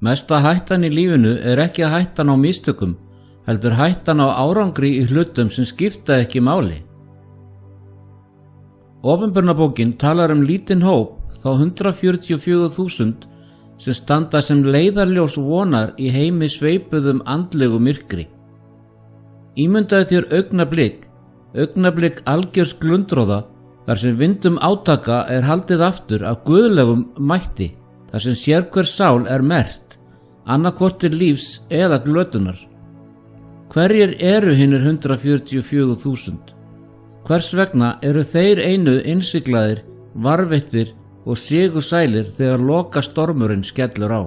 Mesta hættan í lífinu ekki hættan á mistökum, heldur hættan á árangri í hlutum sem skipta ekki máli. Opinberunarbókin talar lítinn hóp, þá 144.000 sem standa sem leiðarljós vonar í heimi sveipuðum andlegu myrkri. Ímyndaðu þér augnablik algjörs glundróða, þar sem vindum átaka haldið aftur af guðlegum mætti, þar sem sérhver sál merkt, annaðhvort til lífs eða glötunar. Hverjir eru hinir 144.000? Hvers vegna eru þeir einu innsiglaðir, varveittir og sigursælir þegar loka stormurinn skellur á?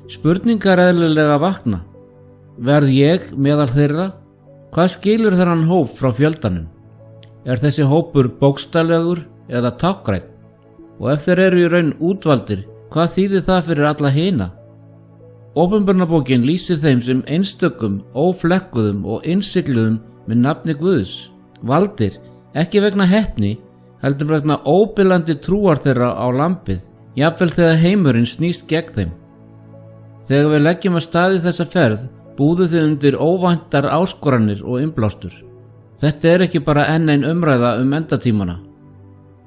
Spurningar eðlilega vakna. Verð ég meðal þeirra? Hvað skilur þennan hóp frá fjöldanum? Þessi hópur bókstaflegur eða táknrænn? Og ef þeir eru í raun útvaldir, hvað þýðir það fyrir alla hina? Opinberunarbókin lýsir þeim sem einstökum, óflekkuðum og innsigluðum með nafni Guðs, valdir, ekki vegna heppni, heldur vegna óbilandi trúar þeirra á lambið, jafnvel þegar heimurinn snýst gegn þeim. Þegar við leggjum að stað í þessa ferð, búðu þið undir óvæntar áskoranir og innblástur. Þetta ekki bara enn ein umræða endatímana.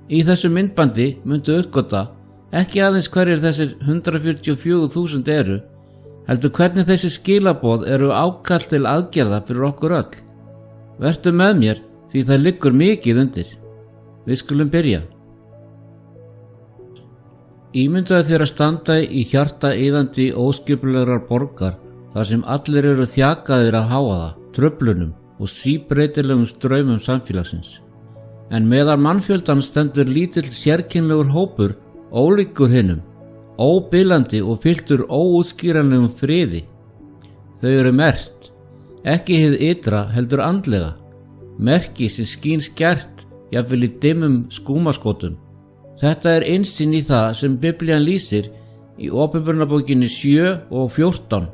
Í þessu myndbandi myndu uppgöta ekki aðeins hverjir þessir 144.000 eru, heldur hvernig þessi skilaboð eru ákall til aðgerða fyrir okkur öll. Vertu með mér því það liggur mikið undir. Við skulum byrja. Ímyndaðu þér að standa í hjarta iðandi óskipulegrar borgar, þar sem allir eru þjakaðir af hávaða, truflunum og síbreytilegum straumum samfélagsins. En meðal mannfjöldan stendur lítill sérkennilegur hópur, ólíkur hinum, óbilandi og fylltur óútskýranlegum friði. Þau eru merkt, ekki hið ytra heldur andlega, merki sem skín skært, jafnvel í dimmum skúmaskotum. Þetta innsýn í það sem Biblían lýsir í Opinberunarbókinni 7 og 14,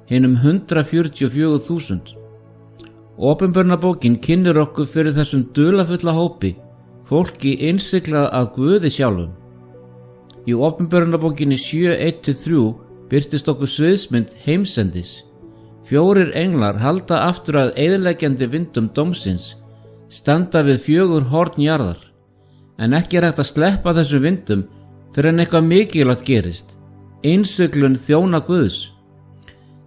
hinum 144.000. Opinberunarbókin kynnir okkur fyrir þessum dularfulla hópi, fólki innsiglað af Guði sjálfum. Í Opinberunarbókinni 7:1-3 birtist okkur sviðsmynd heimsendis. 4 englar halda aftur að eyðileggjandi vindum dómsins, standa við 4 horn jarðar, en ekki hægt að sleppa þessum vindum fyrir en eitthvað mikilvægt gerist, innsiglun þjóna Guðs.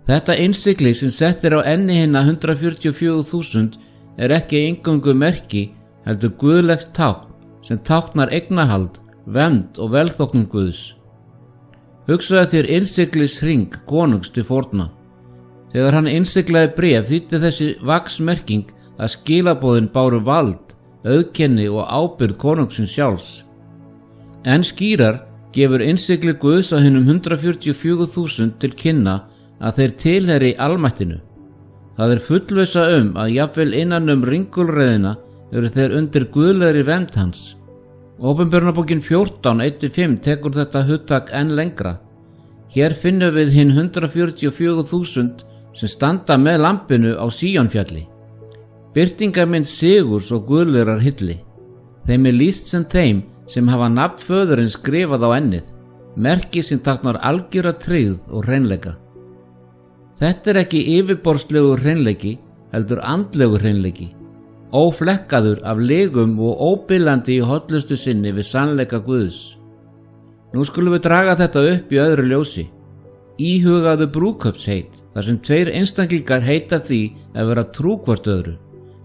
Þetta innsigli sem settir á enni hinna 144.000 ekki eingöngu merki, heldur guðlegt tákn sem táknar eignarhald, vernd og velþóknun Guðs. Hugsaðu þér innsiglis hring konungs til forna. Þegar hann innsiglaði bréf þýddi þessi vaxmerking að skilaboðin báru vald, auðkenni og ábyrgð konungsins sjálfs. En skýrar gefur innsigli Guðs á hinum 144.000 til kynna að þeir tilheyri almættinu. Það fullvissa að jafnvel innan ringulreiðina eru þeir undir guðlegri vernd hans. Opinberunarbókin 14:1-5 tekur þetta hugtak enn lengra. Hér finnum við hinn 144.000 sem standa með lambinu á Síónfjalli. Birtingarmynd sigurs og guðlegrar hylli. Þeim lýst sem þeim sem hafa nafn föðurins skrifað á ennið, merki sem táknar algjöra tryggð og hreinleika. Þetta ekki yfirborðslegur hreinleiki, heldur andlegur hreinleiki, óflekkaður af legum og óbilandi í hollustu sinni við sannleika Guðs. Nú skulum við draga þetta upp í öðru ljósi. Íhugaðu brúðkaupsheit, þar sem 2 einstaklingar heita því að vera trú hvort öðru,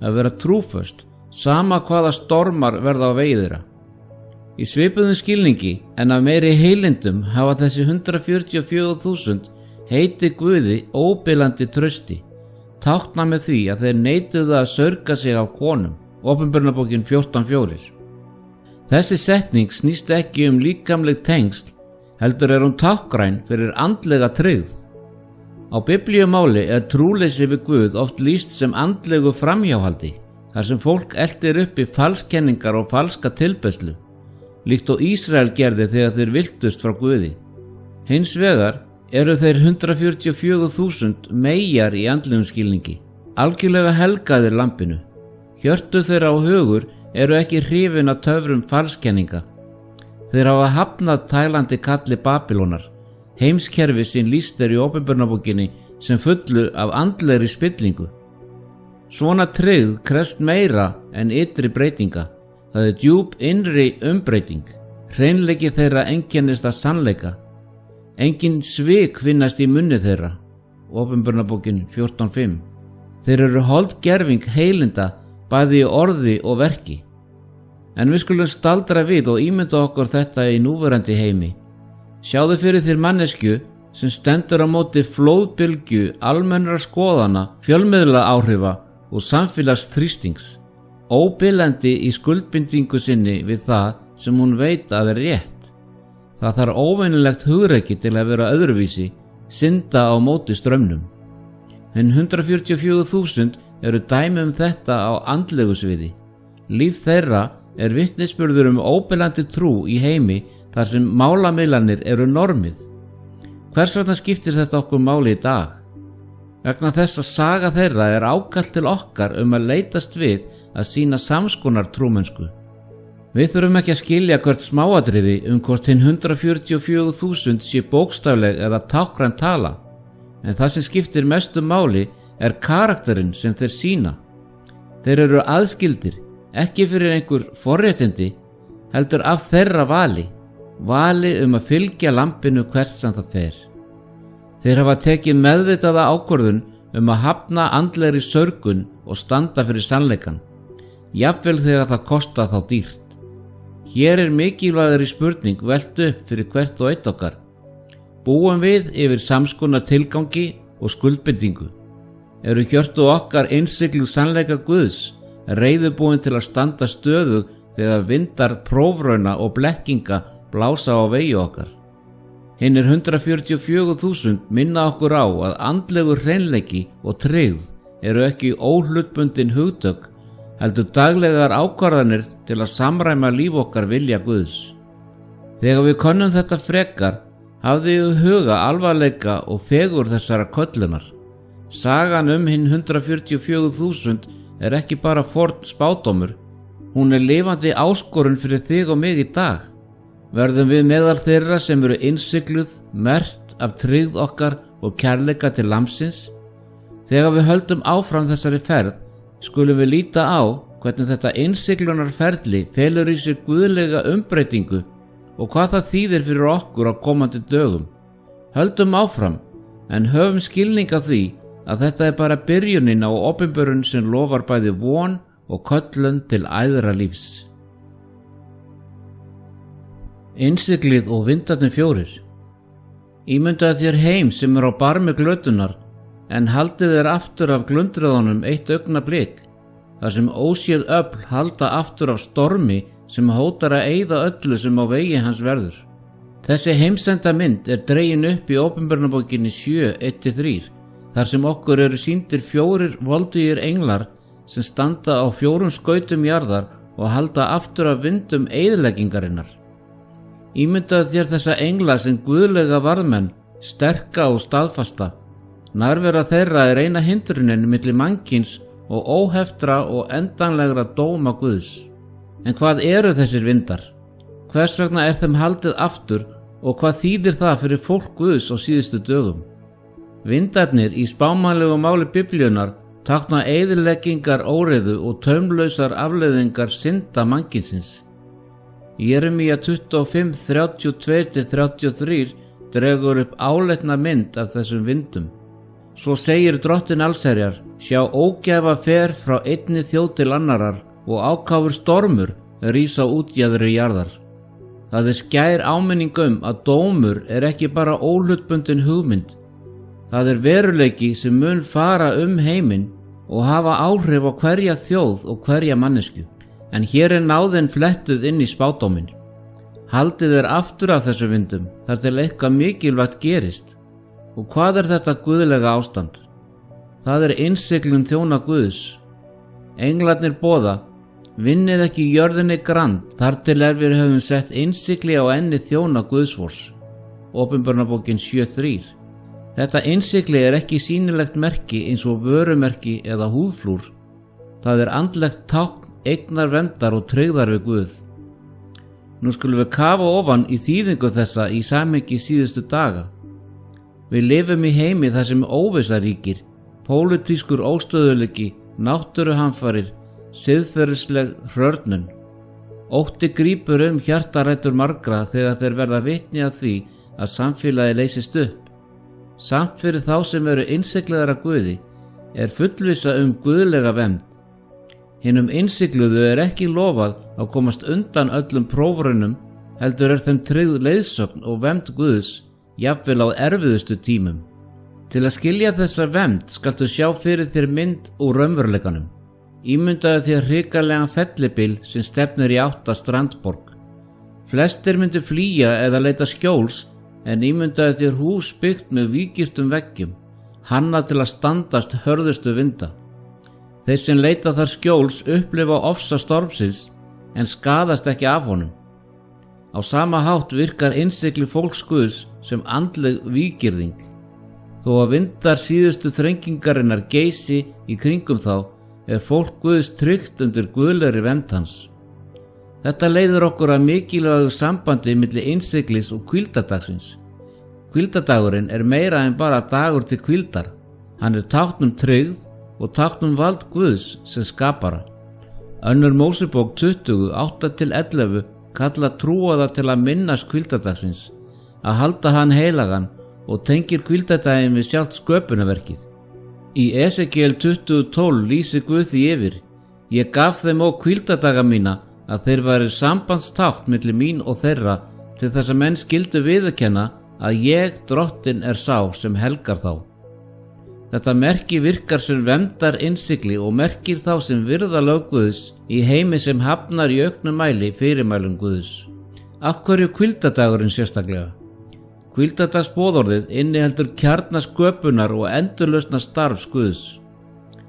að vera trúföst, sama hvaða stormar verða á vegi þeirra. Í svipuðum skilningi en af meiri heilindum hafa þessi 144.000 heiti Guði óbilandi trausti, tákna með því að þeir neituðu að saurga sig af konum. Opinberunarbókin 14:4. Þessi setning snýst ekki líkamleg tengsl, heldur hún táknræn fyrir andlega tryggð. Á biblíumáli trúleysi við Guð oft lýst sem andlegu framhjáhaldi, þar sem fólk eltir uppi falskenningar og falska tilbeiðslu, líkt og Ísrael gerði þegar þeir viltust frá Guði. Hins vegar eru þeir 144.000 meyjar í andlegum skilningi, algjörlega helgaðir lambinu. Hjörtu þeirra og hugur ekki hrifin af töfrum falskenninga. Þeir hafa hafnað tælandi kalli Babýlonar, heimskerfi sem lýst í Opinberunarbókinni sem fullu af andlegri spillingu. Svona tryggð krefst meira en ytri breytinga. Það djúp innri umbreyting. Hreinleiki þeirra einkennist af sannleika. Engin svik finnast í munni þeirra. Opinberunarbókin 14:5. Þeir eru holdgerving heilinda bæði í orði og verki. En við skulum staldra við og ímynda okkur þetta í núverandi heimi. Sjáðu fyrir þér manneskju sem stendur á móti flóðbylgju almennra skoðana, fjölmiðla áhrifa og samfélagsþrýstings, óbilandi í skuldbindingu sinni við það sem hún veit að er rétt. Það þarf óvenjulegt hugrekki til að vera öðruvísi, synda á móti straumnum. En 144.000 eru dæmi þetta á andlegu sviði. Líf þeirra er vitnisburður óbilandi trú í heimi þar sem málamiðlanir eru normið. Hvers vegna skiptir þetta okkur máli í dag? Vegna þess að saga þeirra er ákall til okkar að leitast við að sýna samskonar trúmennsku. Við þurfum ekki að skilja hvert smáatriði hvort hinn 144.000 sé bókstafleg eða tákræn tala, en það sem skiptir mestu máli er karakterinn sem þeir sýna. Þeir eru aðskildir, ekki fyrir einhver forréttindi, heldur af þeirra vali að fylgja lambinu hvert sem það fer. Þeir hafa tekið meðvitaða ákvörðun að hafna andlegri sörgun og standa fyrir sannleikan, jafnvel þegar það kostar þá dýrt. Hér er mikilvægari spurning velt upp fyrir hvert og eitt okkar. Búum við yfir samskona tilgangi og skuldbindingu? Eru hjörtu okkar innsigluð sannleika Guðs, reiðubúin til að standa stöðug þegar vindar prófrauna og blekkinga blása á vegi okkar? Hinnir 144.000 minna okkur á að andlegur hreinleiki og tryggð eru ekki óhlutbundin hugtök, heldur daglegar ákvarðanir til að samræma líf okkar vilja Guðs. Þegar við könnum þetta frekar, hafði í huga alvarleika og fegur þessara köllunar. Sagan hinn 144.000 er ekki bara forn spádómur, hún er lifandi áskorun fyrir þig og mig í dag. Verðum við meðal þeirra sem eru innsigluð, merkt af tryggð okkar og kærleika til lambsins? Þegar við höldum áfram þessari ferð, skulum við líta á hvernig þetta innsiglunarferli felur í sér guðlega umbreytingu og hvað það þýðir fyrir okkur á komandi dögum. Höldum áfram, en höfum skilning á því að þetta er bara byrjunin á opinberun sem lofar bæði von og köllun til æðra lífs. Innsiglið og vindarnir 4. Ímyndaðu þér heim sem er á barmi glötunar, en haldið þér aftur af glundröðunum eitt augnablik, þar sem óséð öfl halda aftur af stormi sem hótar að eyða öllu sem á vegi hans verður. Þessi heimsenda mynd er dregin upp í Opinberunarbókinni 7:1-3, þar sem okkur eru sýndir 4 voldugir englar sem standa á 4 skautum jarðar og halda aftur af vindum eyðileggingarinnar. Ímyndaðu þér þessa engla sem guðlega varðmenn, sterka og staðfasta. Nærvera þeirra er eina hindrunin milli mannkyns og óheftra og endanlegra dóma Guðs. En hvað eru þessir vindar? Hvers vegna er þeim haldið aftur og hvað þýðir það fyrir fólk Guðs á síðustu dögum? Vindarnir í spámannlegu máli Biblíunnar tákna eyðileggingar óreiðu og taumlausar afleiðingar synda mannkynsins. Jeremía 25:32-33 dregur upp áleitna mynd af þessum vindum. Svo segir Drottinn allsherjar: sjá, ógæfa fer frá einni þjóð til annarar og ákáfur stormur rís á útjaðri jarðar. Það er skær áminning að dómur er ekki bara óhlutbundin hugmynd. Það er veruleiki sem mun fara heiminn og hafa áhrif á hverja þjóð og hverja mannesku. En hér er náðin flettuð inn í spádóminn. Haldið er aftur af þessu vindum þar til eitthvað mikilvægt gerist. Og hvað er þetta guðlega ástand? Það er innsiglun þjóna Guðs. Englarnir boða: vinnið ekki jörðinni grand þar til við höfum sett innsigli á enni þjóna Guðsvors. Opinberunarbókin 7:3. Þetta innsigli er ekki sýnilegt merki eins og vörumerki eða húðflúr. Það er andlegt tákn eignar verndar og tryggðar við Guð. Nú skulum við kafa ofan í þýðingu þessa í samhengi síðustu daga. Við lifum í heimi þar sem óvissa ríkir, pólitískur óstöðugleiki, náttúruhamfarir, siðferðisleg hrörnun. Ótti grípur hjartarætur margra þegar þeir verða vitni að því að samfélagi leysist upp. Samt fyrir þá sem eru innsiglaðir af Guði er fullvissa guðlega vernd. Hinum innsigluðu er ekki lofað að komast undan öllum prófraunum, heldur er þeim tryggð leiðsögn og vernd Guðs, jafnvel á erfiðustu tímum. Til að skilja þessa vernd skaltu sjá fyrir þér mynd úr raunveruleikanum. Ímyndaðu þér hrikalegan fellibyl sem stefnir í átt að strandborg. Flestir myndu flýja eða leita skjóls, en ímyndaðu þér hús byggt með víggirtum veggjum, hannað til að standast hörðustu vinda. Þeir sem leita þar skjóls upplifa ofsa stormsins en skaðast ekki af honum. Á sama hátt virkar innsigli fólks Guðs sem andleg víggirðing. Þó að vindar síðustu þrengingarinnar geysi í kringum þá, er fólk Guðs tryggt undir guðlegri vernd hans. Þetta leiðir okkur að mikilvægu sambandi milli innsiglis og hvíldardagsins. Hvíldardagurinn er meira en bara dagur til hvíldar. Hann er tákn tryggð og tákn vald Guðs sem skapara. Önnur Mósebók 20, 8-11 kalla trúaða til að minnast hvíldardagsins, að halda hann heilagan og tengir hvíldardaginn við sjálft sköpunarverkið. Í Esekiel 20:12 lýsir Guð því yfir: Ég gaf þeim hvíldardaga mína að þeir væru sambandstákn milli mín og þeirra til þess að menn skyldu viðurkenna að ég, Drottinn, er sá sem helgar þá. Þetta merki virkar sem verndar innsigli og merkir þá sem virða lög Guðs í heimi sem hafnar í auknum mæli fyrirmælum Guðs. Af hverju hvíldardagurinn sérstaklega? Hvíldardagsboðorðið inniheldur kjarna sköpunar og endurlausna starfs Guðs.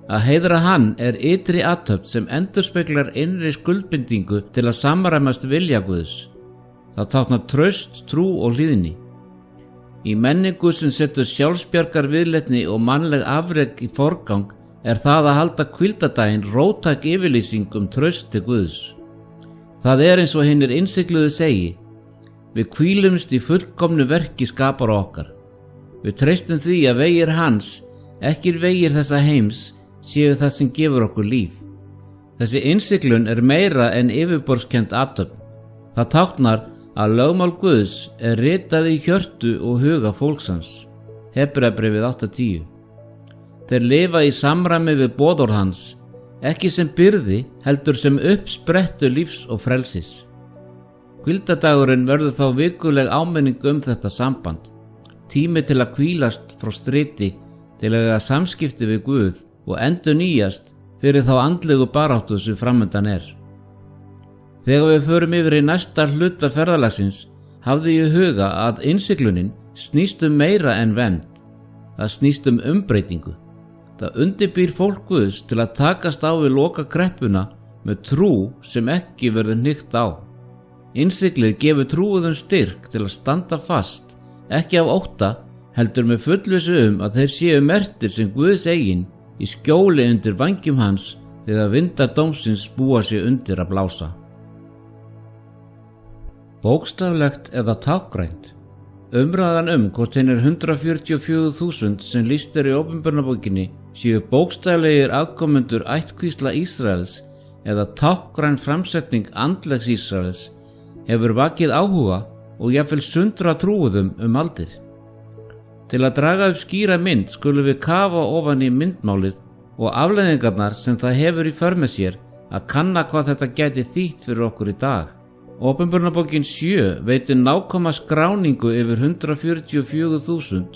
Að heiðra hann er ytri athöfn sem endurspeglar innri skuldbindingu til að samræmast vilja Guðs. Það táknar traust, trú og hlýðni. Í menningu sem setur sjálfsbjargar viðleitni og mannleg afrek í forgang er það að halda hvíldardaginn róttæk yfirlýsing traust til Guðs. Það er eins og hinir innsigluðu segi: Við hvílumst í fullkomnu verki skapara okkar. Við treystum því að vegir hans, ekki vegir þessa heims, séu það sem gefur okkur líf. Þessi innsiglun er meira en yfirborðskennd athöfn. Það táknar að lögmál Guðs er ritað í hjörtu og huga fólksans. Hebreabréfið 8:10. Þeir lifa í samræmi við boðorð hans, ekki sem byrði, heldur sem uppsprettu lífs og frelsis. Hvíldardagurinn verður þá vikuleg áminning þetta samband, tími til að hvílast frá striti, til að eiga samskipti við Guð og endurnýjast fyrir þá andlegu baráttu sem framundan er. Þegar við förum yfir í næsta hluta ferðalagsins, hafði ég huga að innsiglunin snýst meira en vernd. Það snýst umbreytingu. Það undirbýr fólk Guðs til að takast á við loka kreppuna með trú sem ekki verður hnykkt á. Innsiglið gefur trúuðum styrk til að standa fast, ekki af ótta, heldur með fullvissu að þeir séu merktir sem Guðs eigin í skjóli undir vængjum hans þegar vindar dómsins búa sig undir að blása. Bókstaflegt eða tákgrænt. Umræðan hvort hinir 144.000 sem lýst í Opinberunarbókinni séu bókstaflegir afkomendur ættkvísla Ísraels eða tákgræn framsetning andlegs Ísraels hefur vakið áhuga og jafnvel sundra trúuðum aldir. Til að draga upp skýra mynd skulum við kafa ofan í myndmálið og afleiðingarnar sem það hefur í för með sér að kanna hvað þetta gæti þýtt fyrir okkur í dag. Opinberunarbókin 7 veitir nákvæma skráningu yfir 144.000,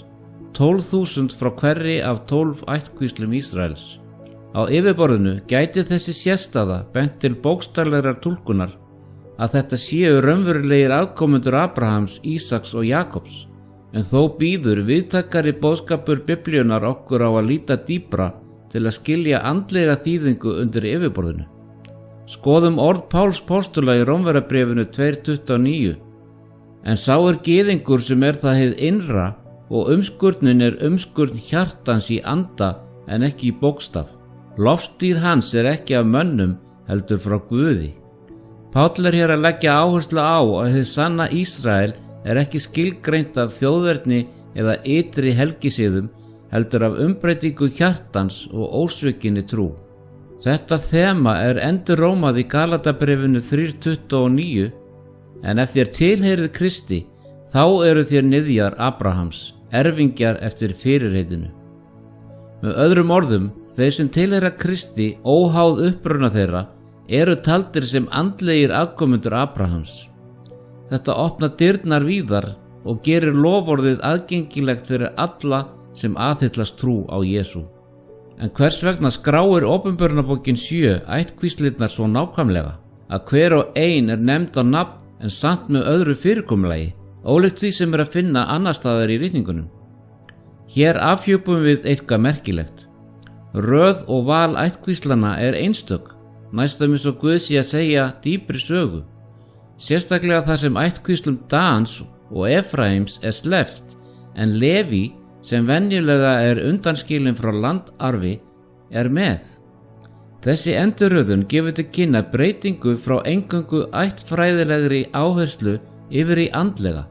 12.000 frá hverri af 12 ættkvíslum Ísraels. Á yfirborðinu gæti þessi sérstaða bent til bókstaflegrar túlkunar að þetta séu raunverulegir afkomendur Abrahams, Ísaks og Jakobs, en þó býður viðtakari boðskapur Biblíunnar okkur á að líta dýpra til að skilja andlega þýðingu undir yfirborðinu. Skoðum orð Páls postula í Rómverjabréfinu 2:29. En sá er gyðingur sem er það hið innra og umskurnin er umskurn hjartans í anda en ekki í bókstaf. Lofsdýr hans er ekki af mönnum heldur frá Guði. Páll er hér að leggja áherslu á að hið sanna Ísrael er ekki skilgreint af þjóðerni eða ytri helgisiðum, heldur af umbreytingu hjartans og ósvikinni trú. Þetta þema er endurómað í Galatabréfinu 3:29, en ef þér tilheyrið Kristi, þá eru þér niðjar Abrahams, erfingjar eftir fyrirheitinu. Með öðrum orðum, þeir sem tilheyra Kristi, óháð uppruna þeirra, eru taldir sem andlegir afkomendur Abrahams. Þetta opnar dyrnar víðar og gerir loforðið aðgengilegt fyrir alla sem aðhyllast trú á Jesú. En hvers vegna skráir Opinberunarbókin 7 ættkvíslirnar svo nákvæmlega að hver og ein er nefnd á nafn en samt með öðru fyrirkomulagi, ólíkt því sem er að finna annar staðar í ritningunum? Hér afhjúpum við eitthvað merkilegt. Röð og val ættkvíslana er einstök, næstum eins og Guð sé að segja dýpri sögu. Sérstaklega þar sem ættkvíslum Dans og Efraims er sleppt, en Leví, sem venjulega er undanskilin frá landarfi, er með. Þessi endurröðun gefur til kynna breytingu frá eingöngu ættfræðilegri áherslu yfir í andlega.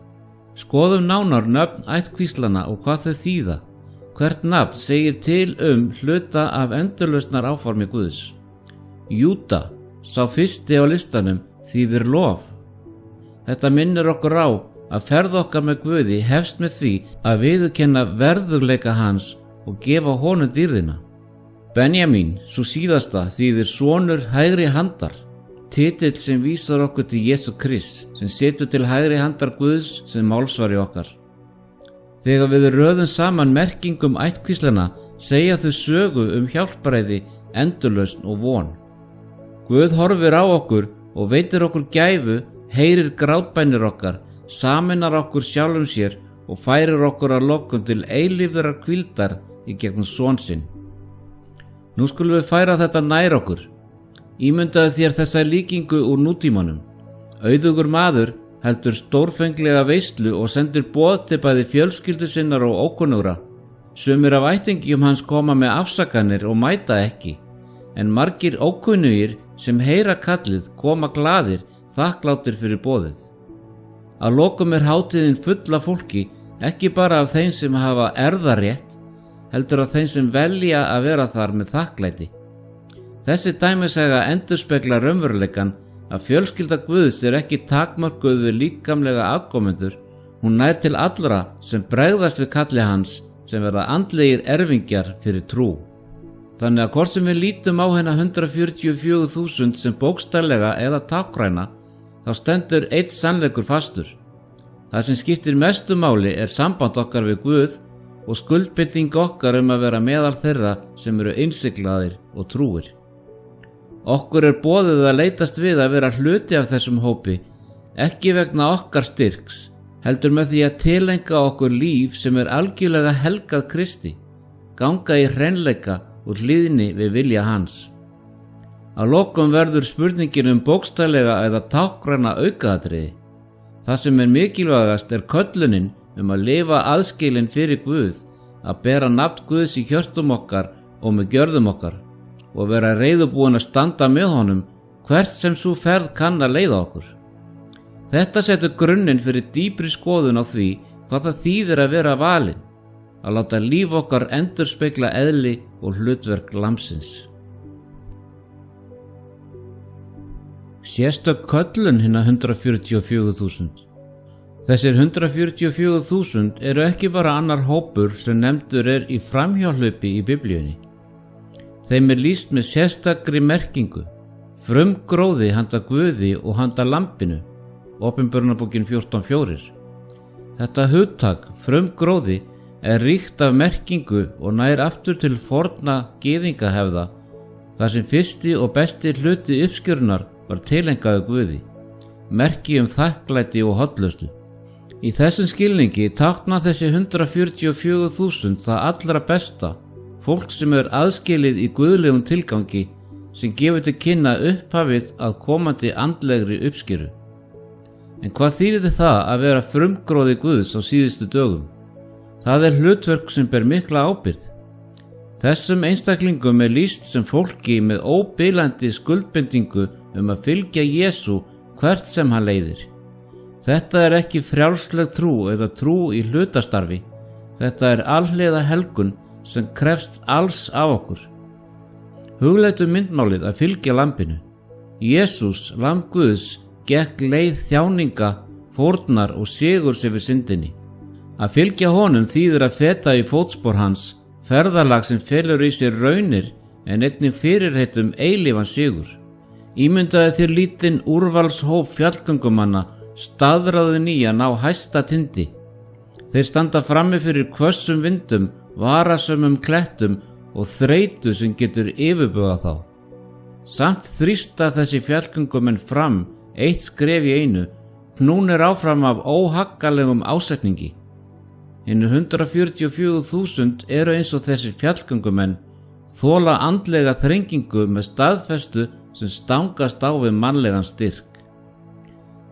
Skoðum nánar nöfn ættkvíslana og hvað þau þýða. Hvert nafn segir til hluta af endurlausnar áformi Guðs. Júda, sá fyrsti á listanum, þýðir lof. Þetta minnir okkur á að ferð okkar með Guði hefst með því að viðurkenna verðugleika hans og gefa honum dýrðina. Benjamín, sú síðasta, þýðir sonur hægri handar, titill sem vísar okkur til Jesú Krist, sem setur til hægri handar Guðs sem málsvari okkar. Þegar við röðum saman merkingum ættkvíslana, segja þau sögu hjálparæði, endurlausn og von. Guð horfir á okkur og veitir okkur gæfu, heyrir grátbænir okkar, sameinar okkur sjálfum sér og færir okkur að lokum til eilífðrar hvíldar í gegnum son sinn. Nú skulum við færa þetta nær okkur. Ímyndaðu þér þessa líkingu úr nútímanum. Auðugur maður heldur stórfenglega veislu og sendir boð til bæði fjölskyldu sinnar og ókunnugra. Sumir af ættingjum hans koma með afsakanir og mæta ekki, en margir ókunnugir sem heyra kallið koma glaðir, þakklátir fyrir boðið. Að lokum er hátíðin full af fólki, ekki bara af þeim sem hafa erfðarétt, heldur af þeim sem velja að vera þar með þakklæti. Þessi dæmisaga endurspeglar raunveruleikann að fjölskylda Guðs er ekki takmörkuð við líkamlega afkomendur, hún nær til allra sem bregðast við kalli hans, sem verða andlegir erfingjar fyrir trú. Þannig að hvort sem við lítum á hérna 144.000 sem bókstaflega eða táknræna, þá stendur einn sannleikur fastur. Það sem skiptir mestu máli er samband okkar við Guð og skuldbinding okkar að vera meðal þeirra sem eru innsiglaðir og trúir. Okkur er boðið að leitast við að vera hluti af þessum hópi, ekki vegna okkar styrks, heldur með því að tilenga okkur líf sem er algjörlega helgað Kristi, ganga í hreinleika og hlýðni við vilja hans. Að lokum verður spurningin bókstaflega eða táknræna aukaatriði. Það sem er mikilvægast er köllunin að lifa aðskilin fyrir Guð, að bera nafn Guðs í hjörtum okkar og með gjörðum okkar og vera reiðubúin að standa með honum hvert sem sú ferð kann að leiða okkur. Þetta setur grunninn fyrir dýpri skoðun á því hvað það þýðir að vera valinn, að láta líf okkar endurspegla eðli og hlutverk lambsins. Sérstök köllun hinna 144.000. Þessir 144.000 eru ekki bara annar hópur sem nefndur er í framhjáhlaupi í Biblíunni. Þeim er lýst með sérstakri merkingu, frumgróði handa Guði og handa lambinu, Opinberunarbókin 14:4. Þetta hugtak, frumgróði, er ríkt af merkingu og nær aftur til forna gyðingahefða, þar sem fyrsti og besti hluti uppskjörunar var tilengaður Guði, merki þakklæti og hollustu. Í þessum skilningi tákna þessi 144.000 það allra besta, fólk sem er aðskilið í guðlegum tilgangi sem gefur til kynna upphafið að komandi andlegri uppskeru. En hvað þýðir það að vera frumgróði Guðs á síðustu dögum? Það er hlutverk sem ber mikla ábyrgð. Þessum einstaklingum er lýst sem fólki með óbilandi skuldbindingu að fylgja Jesú hvert sem hann leiðir. Þetta er ekki frjálsleg trú eða trú í hlutastarfi, Þetta er alhliða helgun sem krefst alls af okkur. Hugleitu myndmálið að fylgja lambinu. Jesús, lamb Guðs, gekk leið þjáninga, fórnar og sigurs yfir syndinni. Að fylgja honum þýðir að feta í fótspor hans, ferðalag sem felur í sér raunir en einnig fyrirheit eilífan sigur. Ímyndaðu þér lítinn úrvalshóp fjallgöngumanna staðráðin í að ná hæsta tindi. Þeir standa frammi fyrir hvössum vindum, varasömum klettum og þreytu sem getur yfirbugað þá. Samt þrýsta þessi fjallgöngumenn fram, eitt skref í einu, knúnir áfram af óhaggalegum ásetningi. Hinir 144.000 eru eins og þessir fjallgöngumenn, þola andlega þrengingu með staðfestu sem stangast á við mannlegan styrk.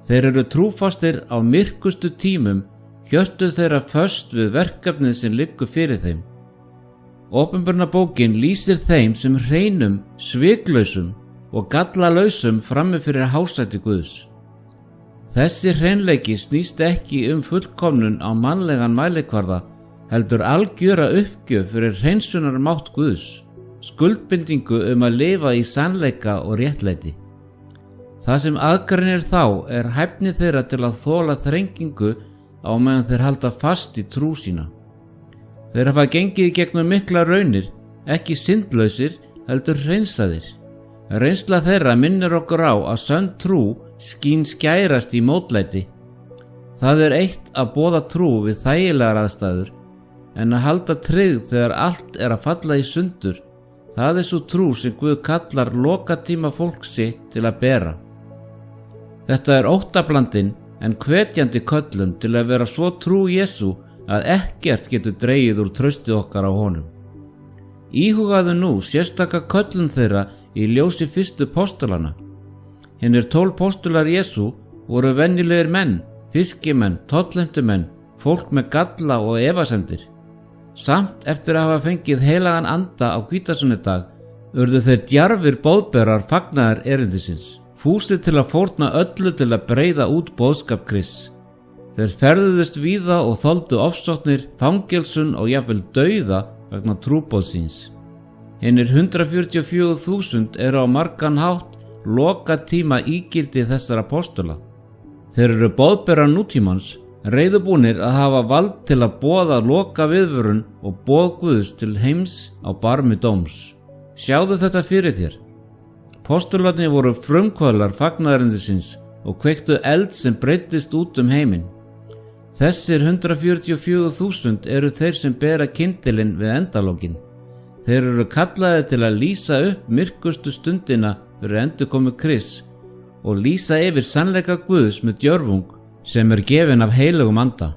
Þeir eru trúfastir á myrkustu tímum, hjörtu þeirra föst við verkefnið sem liggur fyrir þeim. Opinberunarbókin lýsir þeim sem hreinum, sviklausum og gallalausum frammi fyrir hásæti Guðs. Þessi hreinleiki snýst ekki fullkomnun á mannlegan mælikvarða, heldur algjöra uppgjöf fyrir hreinsunarmátt Guðs, skuldbindingu að lifa í sannleika og réttlæti. Það sem aðgreinir þá er hæfni þeirra til að þola þrengingu á meðan þeir halda fast í trú sína. Þeir hafa gengið gegnum mikla raunir, ekki syndlausir, heldur hreinsaðir. Reynsla þeirra minnir okkur á að sönn trú skín skærast í mótlæti. Það er eitt að boða trú við þægilegar aðstæður, en að halda tryggð þegar allt er að falla í sundur, það er svo trú sem Guð kallar lokatíma fólksi til að bera. Þetta er óttablandin en hvetjandi köllun til að vera svo trú Jesú að ekkert getur dregið úr trausti okkar á honum. Íhugaðu nú sérstaka köllun þeirra í ljósi fyrstu postulana. Hinir 12 postular Jesú voru venjulegir menn, fiskimenn, tollheimtumenn, fólk með galla og efasemdir. Samt eftir að hafa fengið heilagan anda á hvítasunnudag urðu þeir djarfir boðberar fagnaðar erindisins, fúsir til að fórna öllu til að breiða út boðskap Krists. Þeir ferðuðust víða og þoldu ofsóknir, fangelsun og jafnvel dauða vegna trúboðs síns. Hinir 144.000 eru á margan hátt loka tíma ígildi þessara postula. Þeir eru boðberar nútímans, reiðubúnir að hafa vald til að boða loka viðvörun og boð Guðs til heims á barmi dóms. Sjáðu þetta fyrir þér. Postularnir voru frumkvöðlar fagnaðarindisins og kveiktu eld sem breyttist út heiminn. Þessir 144.000 eru þeir sem bera kyndilinn við endalókin. Þeir eru kallaðir til að lýsa upp myrkustu stundina fyrir endurkomu Krists og lýsa yfir sannleika Guðs með djörfung sem er gefin af heilugum anda.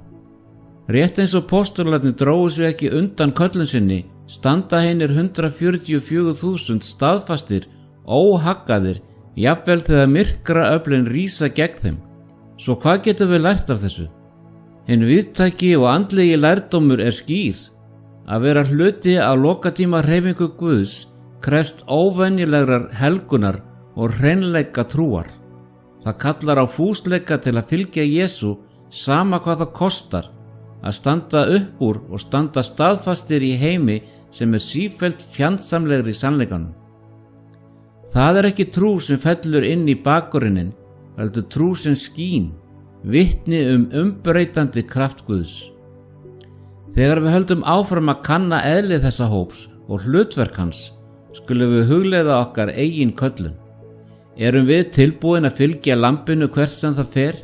Rétt eins og postularnir drógu sig ekki undan köllun sinni, standa hinir 144.000 staðfastir, óhaggaðir, jafnvel þegar myrkra öflin rísa gegn þeim. Svo hvað getum við lært af þessu? Hinn víðtæki og andlegi lærdómur er skýr. Að vera hluti af lokatíma hreyfingu Guðs krefst óvenjulegrar helgunar og hreinleika trúar. Það kallar á fúsleika til að fylgja Jesú sama hvað það kostar, að standa upp úr og standa staðfastir í heimi sem er sífellt fjandsamlegri sannleikanum. Það er ekki trú sem fellur inn í bakgrunnin, heldur trú sem skín, vitni umbreytandi kraft Guðs. Þegar við höldum áfram að kanna eðli þessa hóps og hlutverk hans, skulum við hugleiða okkar eigin köllun. Erum við tilbúin að fylgja lambinu hvert sem það fer?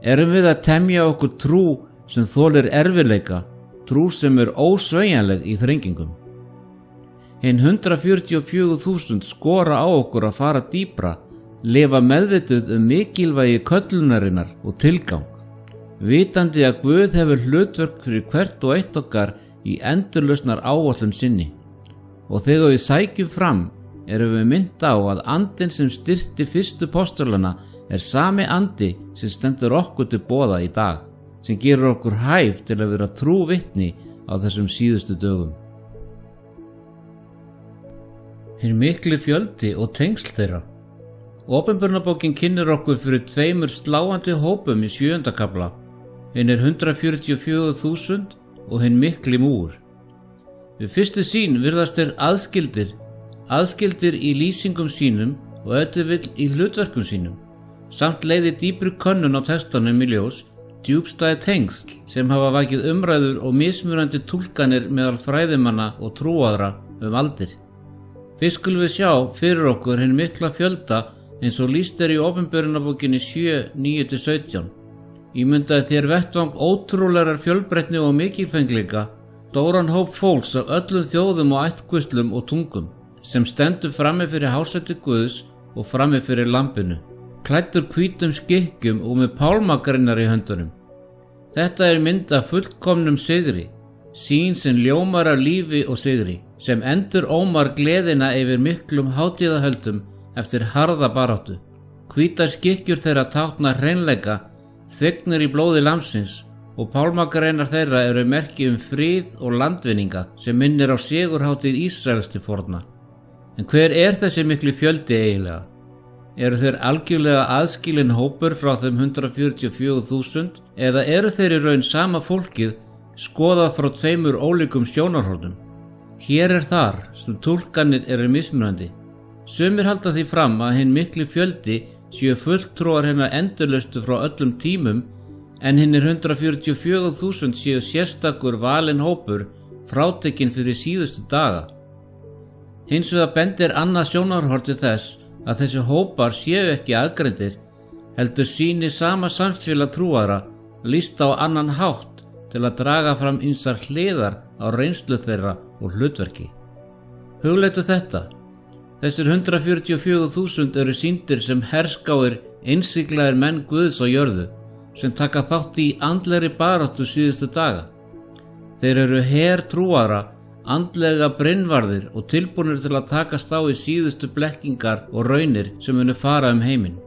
Erum við að temja okkur trú sem þolir erfiðleika, trú sem er ósveigjanleg í þrengingum? Hinn 144.000 skora á okkur að fara dýpra, lifa meðvituð mikilvægi köllunarinnar og tilgang, vitandi að Guð hefur hlutverk fyrir hvert og eitt okkar í endurlausnar áætlun sinni. Og þegar við sækjum fram, erum við minnt á að andinn sem styrkti fyrstu postulana er sami andi sem stendur okkur til boða í dag, sem gerur okkur hæf til að vera trú vitni á þessum síðustu dögum. Hinn mikli fjöldi og tengsl þeirra. Opinberunarbókin kynnir okkur fyrir tveimur sláandi hópum í 7. kafla, hinir 144.000 og hinn mikli múgur. Við fyrstu sýn virðast þeir aðskildir í lýsingum sínum og auðvitað í hlutverkum sínum. Samt leiði dýpri könnun á textanum í ljós djúpstæð tengsl sem hafa vakið umræður og mismunandi túlkanir meðal fræðimanna og trúaðra aldir. Fyrst skulum við sjá fyrir okkur hinn mikla fjölda eins og lýst í Opinberunarbókinni 7:9-17. Ímyndaði þér vettvang ótrúlegar fjölbreytni og mikilfengleika, stóran hóp fólks af öllum þjóðum og ættkvíslum og tungum, sem stendur frammi fyrir hásæti Guðs og frammi fyrir lambinu, klæddur hvítum skikkjum og með pálmagreinar í höndunum. Þetta mynd af fullkomnum sigri, sýn sem ljómar af lífi og sigri, sem ómar gleðina yfir miklum hátíðahöldum eftir harða baráttu. Hvítar skikkjur þeirra tákna hreinleika, þygnir í blóði lambsins, og pálmagreinar þeirra eru merki frið og landvinninga sem minnir á sigurhátíð Ísraels til forna. En hver þessi mikli fjöldi eiginlega? Eru þeir algjörlega aðskilinn hópur frá þeim 144.000 eða eru þeir í raun sama fólkið skoðað frá tveimur ólíkum sjónarhornum? Hér þar sem túlkanir eru mismunandi. Sumir halda því fram að hinn mikli fjöldi séu fulltrúar hinnar endurlaustu frá öllum tímum en hinnir 144.000 séu sérstakur valinn hópur frátekinn fyrir síðustu daga. Hins vegar bendir annað sjónarhorn til þess að þessi hópar séu ekki aðgreindir, heldur sýni sama samfélag trúara lýst á annan hátt til að draga fram ýmsar hliðar á reynslu þeirra og hlutverki. Hugleitu þetta. Þessir 144.000 eru sýndir sem herskáir, innsiglaðir menn Guðs á jörðu, sem taka þátt í andlegri baráttu síðustu daga. Þeir eru her trúara, andlega brinnvarðir og tilbúnir til að takast á í síðustu blekkingar og raunir sem munu fara heiminn.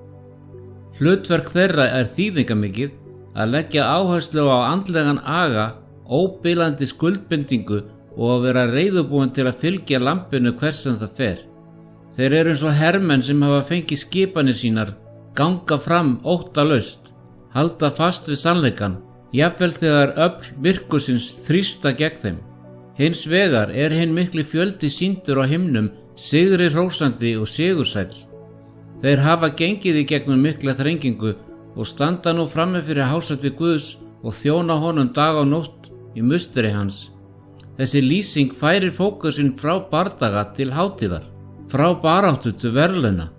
Hlutverk þeirra þýðingamikið að leggja áherslu á andlegan aga, óbilandi skuldbindingu og að vera reiðubúin til að fylgja lambinu hvers sem það fer. Þeir eru eins og hermenn sem hafa fengið skipanir sínar, ganga fram óttalaust, halda fast við sannleikann, jafnvel þegar öfl myrkursins þrýsta gegn þeim. Hins vegar hinn mikli fjöldi sýndur á himnum, sigri hrósandi og sigursæll. Þeir hafa gengið í gegnum mikla þrengingu og standa nú frammi fyrir hásæti Guðs og þjóna honum dag og nótt í musteri hans. Þessi lýsing færir fókusinn frá bardaga til hátíðar, frá baráttu til verðlauna.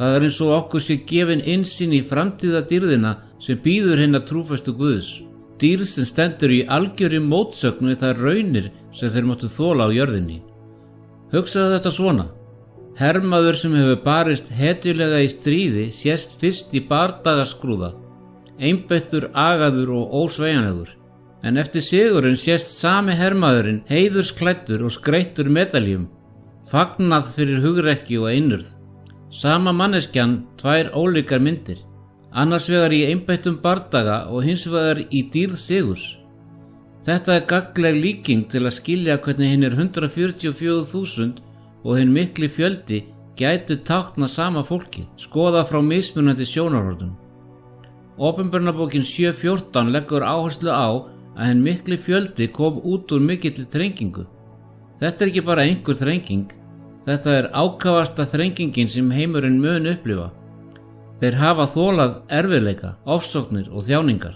Það eins og okkur sé gefin innsýn í framtíðadýrðina sem bíður hinna trúföstu Guðs. Dýrð sem stendur í algjörri mótsögn við þær raunir sem þeir máttu þola á jörðinni. Hugsaðu þetta svona. Hermaður sem hefur barist hetjulega í stríði sést fyrst í bardagaskúða, einbeittur, agaður og ósveigjanlegur. En eftir sigurinn sést sami hermaðurinn heiðursklæddur og skreyttur medaljum, fagnað fyrir hugrekki og einurð. Sama manneskjan, tvær ólíkar myndir, annars vegar í einbeittum bardaga og hins vegar í dýrð sigurs. Þetta gagnleg líking til að skilja hvernig hinnir 144.000 og hinn mikli fjöldi gætu tákna sama fólki, skoða frá mismunandi sjónarhornum. Opinberunarbókin 7:14 leggur áherslu á að hinn mikli fjöldi kom út úr mikilli þrengingu. Þetta ekki bara einhver þrenging, þetta ákafasta þrengingin sem heimurinn mun upplifa. Þeir hafa þolað erfiðleika, ofsóknir og þjáningar,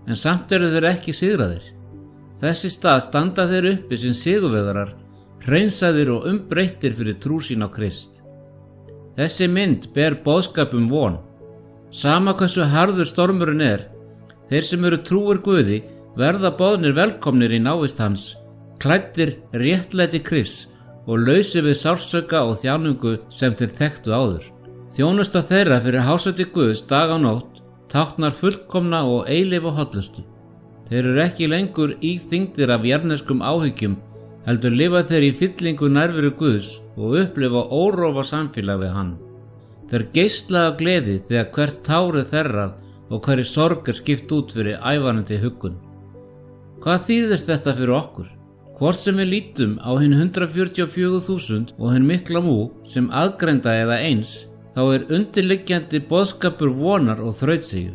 en samt eru þeir ekki sigraðir. Þess í stað standa þeir uppi sem sigurvegarar, hreinsaðir og umbreyttir fyrir trú sín á Krist. Þessi mynd ber boðskap von. Sama hversu harður stormurinn þeir sem eru trúir Guði verða boðnir velkomnir í návist hans, klæddir réttlæti Krists og lausir við sársauka og þjáningu sem þeir þekktu áður. Þjónusta þeirra fyrir hásæti Guðs dag og nótt táknar fullkomna og eilífa hollustu. Þeir eru ekki lengur íþyngdir af jarðneskum áhyggjum, heldur lifa þeir í fyllingu nærveru Guðs og upplifa órofa samfélag við hann. Þeir geisla af gleði þegar hvert tárið þerrað og hverri sorg skipt út fyrir ævarandi huggun. Hvað þýðir þetta fyrir okkur? Hvort sem við lítum á hinn 144.000 og hinn mikla mú sem aðgreinda eða eins, þá undirliggjandi boðskapur vonar og þrautseigju.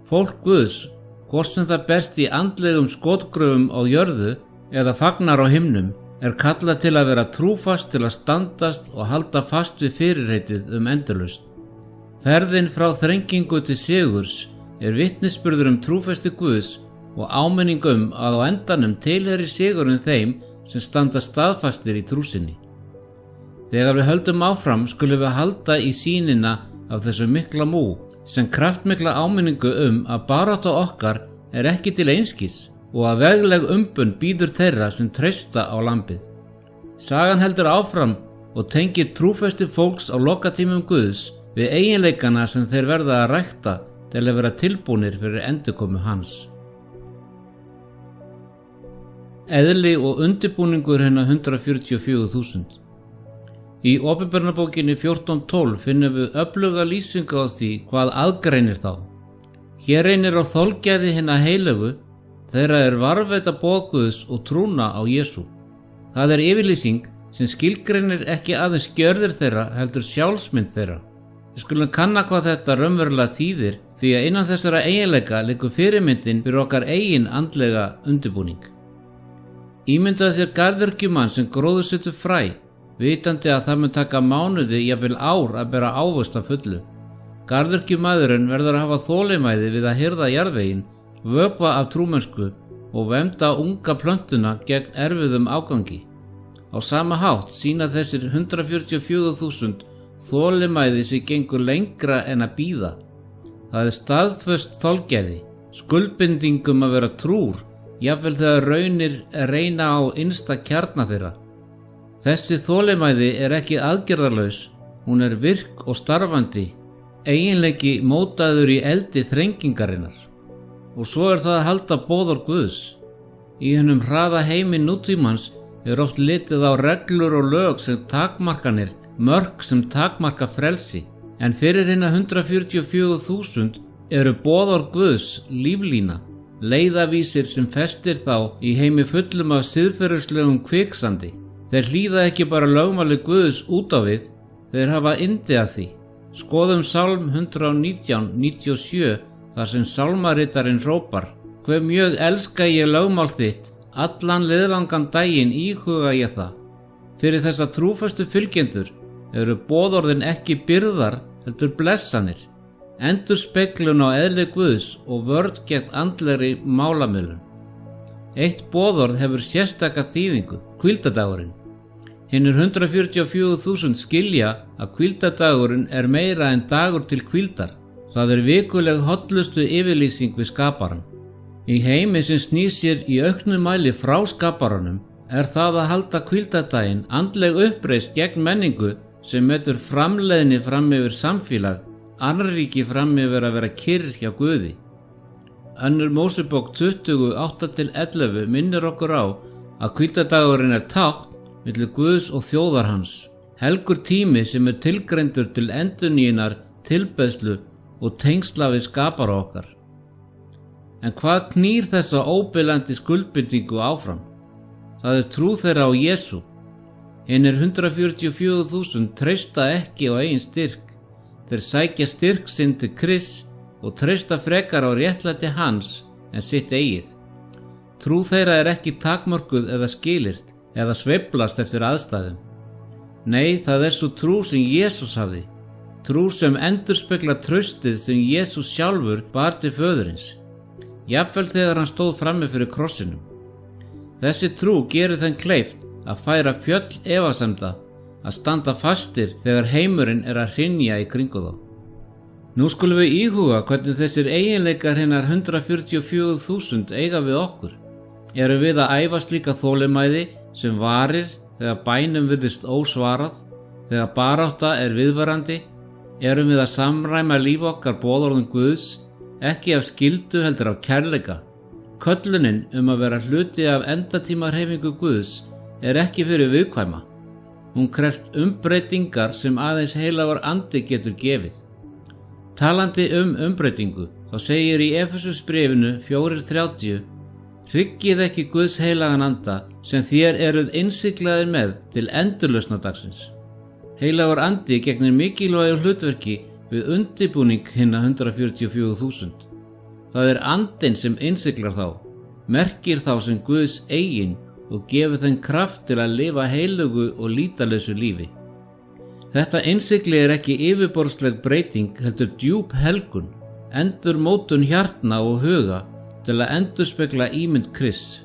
Fólk Guðs hvort sem það berst í andlegum skotgröfum á jörðu eða fagnar á himnum, kallað til að vera trúfast til að standast og halda fast við fyrirheitið endurlausn. Ferðin frá þrengingu til sigurs vitnisburður trúfesti Guðs og áminning að á endanum tilheyri sigurinn þeim sem standa staðfastir í trú sinni. Þegar við höldum áfram skulum við halda í sýnina af þessu mikla múg sem kraftmikla áminningu að barátta okkar ekki til einskis og að vegleg umbun bíður þeirra sem treysta á lambið. Sagan heldur áfram og tengir trúfesti fólks á lokatímum Guðs við eiginleikana sem þeir verða að rækta til að vera tilbúnir fyrir endurkomu hans. Eðli og undirbúningur 144.000. Í Opinberunarbókinni 14:12 finnum við öfluga lýsingu á því hvað aðgreinir þá. Hér reynir á þolgæði hinna heilögu þeirra varðveita boð Guðs og trúna á Jesú. Það yfirlýsing sem skilgreinir ekki aðeins gjörðir þeirra heldur sjálfsmynd þeirra. Við skulum kanna hvað þetta raunverulega þýðir því að innan þessara eiginleika liggur fyrirmyndin fyrir okkar eigin andlega undirbúning. Ímyndaðu þér garðyrkjumann sem gróðursetur fræ, vitandi að það mun taka mánuði, jafnvel ár að bera ávöxt að fullu. Garðyrkjumaðurinn verður að hafa þolinmæði við að hirða jarðveginn, vökva af trúmennsku og vernda unga plöntuna gegn erfiðum ágangi. Á sama hátt sýna þessir 144.000 þolinmæði sem gengur lengra en að bíða. Það staðföst þolgæði, skuldbindingum að vera trúr, jafnvel þegar raunir reyna á innsta kjarna þeirra. Þessi þolinmæði ekki aðgerðarlaus, hún virk og starfandi, eiginleiki mótaður í eldi þrengingarinnar. Og svo það að halda boðorð Guðs. Í hinum hraða heimi nútímans oft litið á reglur og lög sem takmarkanir, mörk sem takmarka frelsi, en fyrir hina 144.000 boðorð Guðs líflína, leiðavísir sem festir þá í heimi fullum af siðferðislegum kviksandi. Þeir hlýða ekki bara lögmáli Guðs út á við, þeir hafa yndi af því. Skoðum Sálm 119:97 þar sem sálmaritarinn hrópar: Hve mjög elska ég lögmál þitt, allan liðlangan daginn íhuga ég það. Fyrir þessa trúföstu fylgjendur boðorðin ekki byrðar heldur blessanir, endurspeglun á eðli Guðs og vörn gegn andlegri málamiðlun. Eitt boðorð hefur sérstaka þýðingu, hvíldardagurinn. Hinir 144.000 skilja að hvíldardagurinn meira en dagur til hvíldar. Það vikuleg hollustu yfirlýsing við skaparann. Í heimi sem snýr sér í auknum mæli frá skaparanum það að halda hvíldardaginn andleg uppreisn gegn menningu sem metur framleiðni fram yfir samfélag, annríki fram yfir að vera kyrr hjá Guði. Önnur Mósebók 20:8-11 minnir okkur á að hvíldardagurinn tákn milli Guðs og þjóðar hans, helgur tími sem tilgreindur til endurnýjunar, tilbeiðslu og tengsla við skapara okkar. En hvað knýr þessa óbilandi skuldbindingu áfram? Það trú þeirra á Jesú. Hinir 144.000 treysta ekki á eigin styrk. Þeir sækja styrk sinn til Krists og treysta frekar á réttlæti hans en sitt eigið. Trú þeirra ekki takmörkuð eða skilyrt eða sveiflast eftir aðstæðum. Nei, það svo trú sem Jesús hafði. Trú sem endurspeglar traustið sem Jesús sjálfur bar til föðurins, jafnvel þegar hann stóð frammi fyrir krossinum. Þessi trú gerir þeim kleift að færa fjöll efasemda, að standa fastir þegar heimurinn að hrynja í kringu þá. Nú skulum við íhuga hvernig þessir eiginleikar hinnar 144.000 eiga við okkur. Erum við að æfa slíka þolinmæði sem varir þegar bænum virðist ósvarað, þegar barátta viðvarandi? Erum við að samræma líf okkar boðorðum Guðs, ekki af skyldu heldur af kærleika? Köllunin að vera hluti af endatímahreyfingu Guðs ekki fyrir viðkvæma. Hún krefst umbreytingar sem aðeins heilagur andi getur gefið. Talandi umbreytingu, þá segir í Efesusbréfinu 4:30: Hryggið ekki Guðs heilagan anda sem þér eruð innsiglaðir með til endurlausnadagsins. Heilagur andi gegnir mikilvægu hlutverki við undirbúning hinna 144.000. Það er andinn sem innsiglar þá, merkir þá sem Guðs eigin og gefur þeim kraft til að lifa heilugu og lýtalausu lífi. Þetta innsigli er ekki yfirborðsleg breyting, heldur djúp helgun, endurmótun hjartna og huga til að endurspegla ímynd Krists.